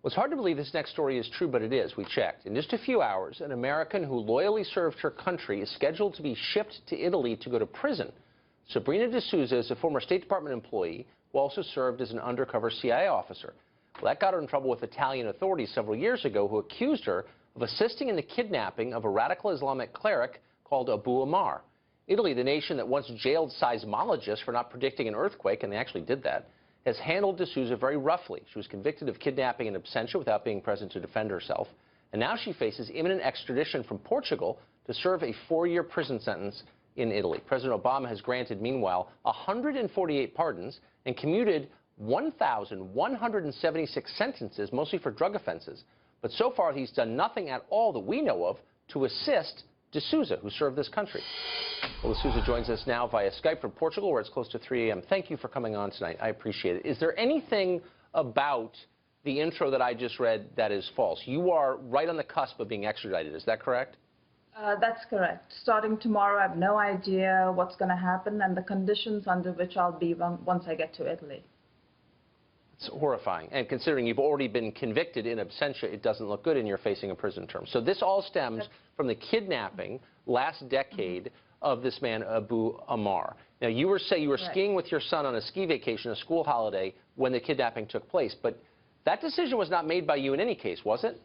Well, it's hard to believe this next story is true, but it is. We checked. In just a few hours, an American who loyally served her country is scheduled to be shipped to Italy to go to prison. Sabrina De Sousa is a former State Department employee who also served as an undercover CIA officer. Well, that got her in trouble with Italian authorities several years ago, who accused her of assisting in the kidnapping of a radical Islamic cleric called Abu Ammar. Italy, the nation that once jailed seismologists for not predicting an earthquake, and they actually did that, has handled De Sousa very roughly. She was convicted of kidnapping in absentia without being present to defend herself. And now she faces imminent extradition from Portugal to serve a 4-year prison sentence in Italy. President Obama has granted, meanwhile, 148 pardons and commuted 1,176 sentences, mostly for drug offenses. But so far, he's done nothing at all that we know of to assist De Sousa, who served this country. Well, De Sousa joins us now via Skype from Portugal, where it's close to 3 a.m. Thank you for coming on tonight. I appreciate it. Is there anything about the intro that I just read that is false? You are right on the cusp of being extradited. Is that correct? That's correct. Starting tomorrow, I have no idea what's going to happen and the conditions under which I'll be once I get to Italy. It's horrifying. And considering you've already been convicted in absentia, it doesn't look good, and you're facing a prison term. So this all stems from the kidnapping last decade of this man, Abu Ammar. Now, you were skiing with your son on a ski vacation, a school holiday, when the kidnapping took place. But that decision was not made by you in any case, was it?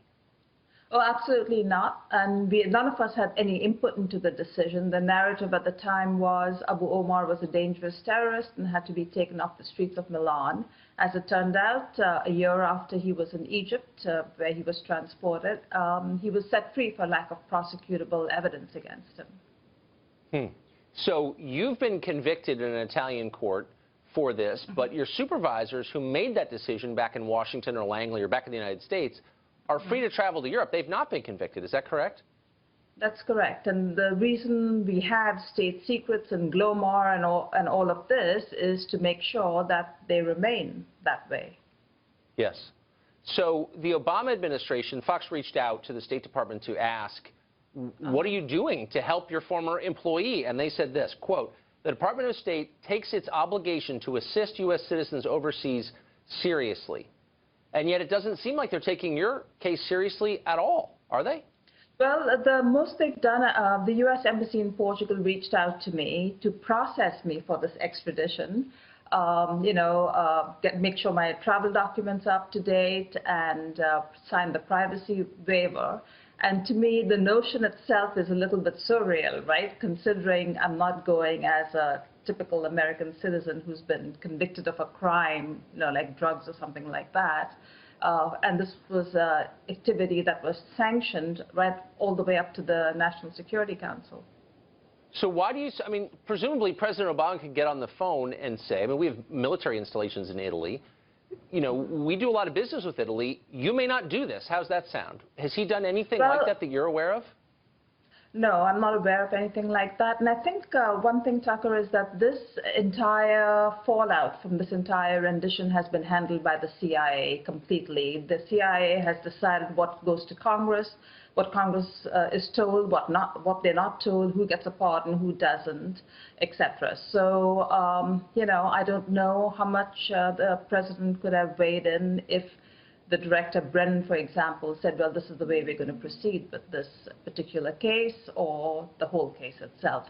Oh, absolutely not. And none of us had any input into the decision. The narrative at the time was Abu Ammar was a dangerous terrorist and had to be taken off the streets of Milan. As it turned out, a year after he was in Egypt, where he was transported, he was set free for lack of prosecutable evidence against him. So you've been convicted in an Italian court for this, but your supervisors who made that decision back in Washington or Langley or back in the United States are free to travel to Europe. They've not been convicted. Is that correct? That's correct. And the reason we have state secrets and GLOMAR and all of this is to make sure that they remain that way. Yes. So the Obama administration, Fox reached out to the State Department to ask, what are you doing to help your former employee? And they said this, quote, the Department of State takes its obligation to assist U.S. citizens overseas seriously. And yet it doesn't seem like they're taking your case seriously at all, are they? Well, the most they've done, the U.S. Embassy in Portugal reached out to me to process me for this extradition, make sure my travel documents are up to date and sign the privacy waiver. And to me, the notion itself is a little bit surreal, right? Considering I'm not going as a typical American citizen who's been convicted of a crime, like drugs or something like that. And this was an activity that was sanctioned right all the way up to the National Security Council. So why do you, presumably President Obama could get on the phone and say, we have military installations in Italy. We do a lot of business with Italy. You may not do this. How's that sound? Has he done anything like that that you're aware of? No, I'm not aware of anything like that. And I think one thing, Tucker, is that this entire fallout from this entire rendition has been handled by the CIA completely. The CIA has decided what goes to Congress, what Congress is told, what they're not told, who gets a pardon, who doesn't, etc. So, I don't know how much the president could have weighed in if the director, Brennan, for example, said, well, this is the way we're going to proceed with this particular case or the whole case itself.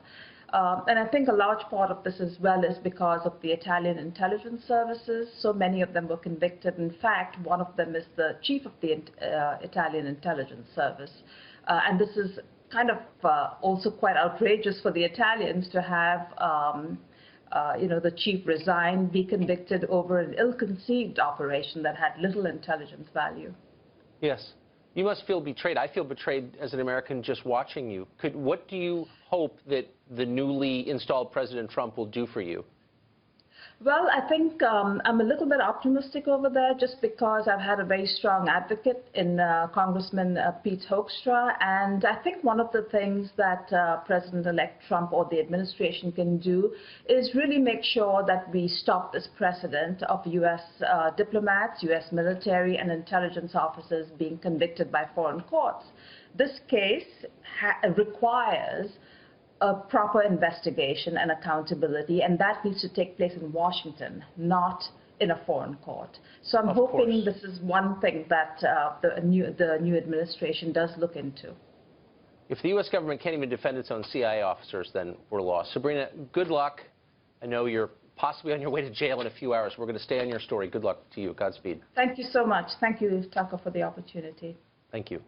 And I think a large part of this as well is because of the Italian intelligence services. So many of them were convicted. In fact, one of them is the chief of the Italian intelligence service. And this is kind of also quite outrageous for the Italians to have the chief resign, be convicted over an ill-conceived operation that had little intelligence value. Yes. You must feel betrayed. I feel betrayed as an American just watching you. What do you hope that the newly installed President Trump will do for you? Well, I think I'm a little bit optimistic over there just because I've had a very strong advocate in Congressman Pete Hoekstra. And I think one of the things that President-elect Trump or the administration can do is really make sure that we stop this precedent of U.S. diplomats, U.S. military and intelligence officers being convicted by foreign courts. This case requires a proper investigation and accountability, and that needs to take place in Washington, not in a foreign court. So I'm Of hoping course. this is one thing that the new administration does look into. If the U.S. government can't even defend its own CIA officers, then we're lost. Sabrina, good luck. I know you're possibly on your way to jail in a few hours. We're going to stay on your story. Good luck to you. Godspeed. Thank you so much. Thank you, Tucker, for the opportunity. Thank you.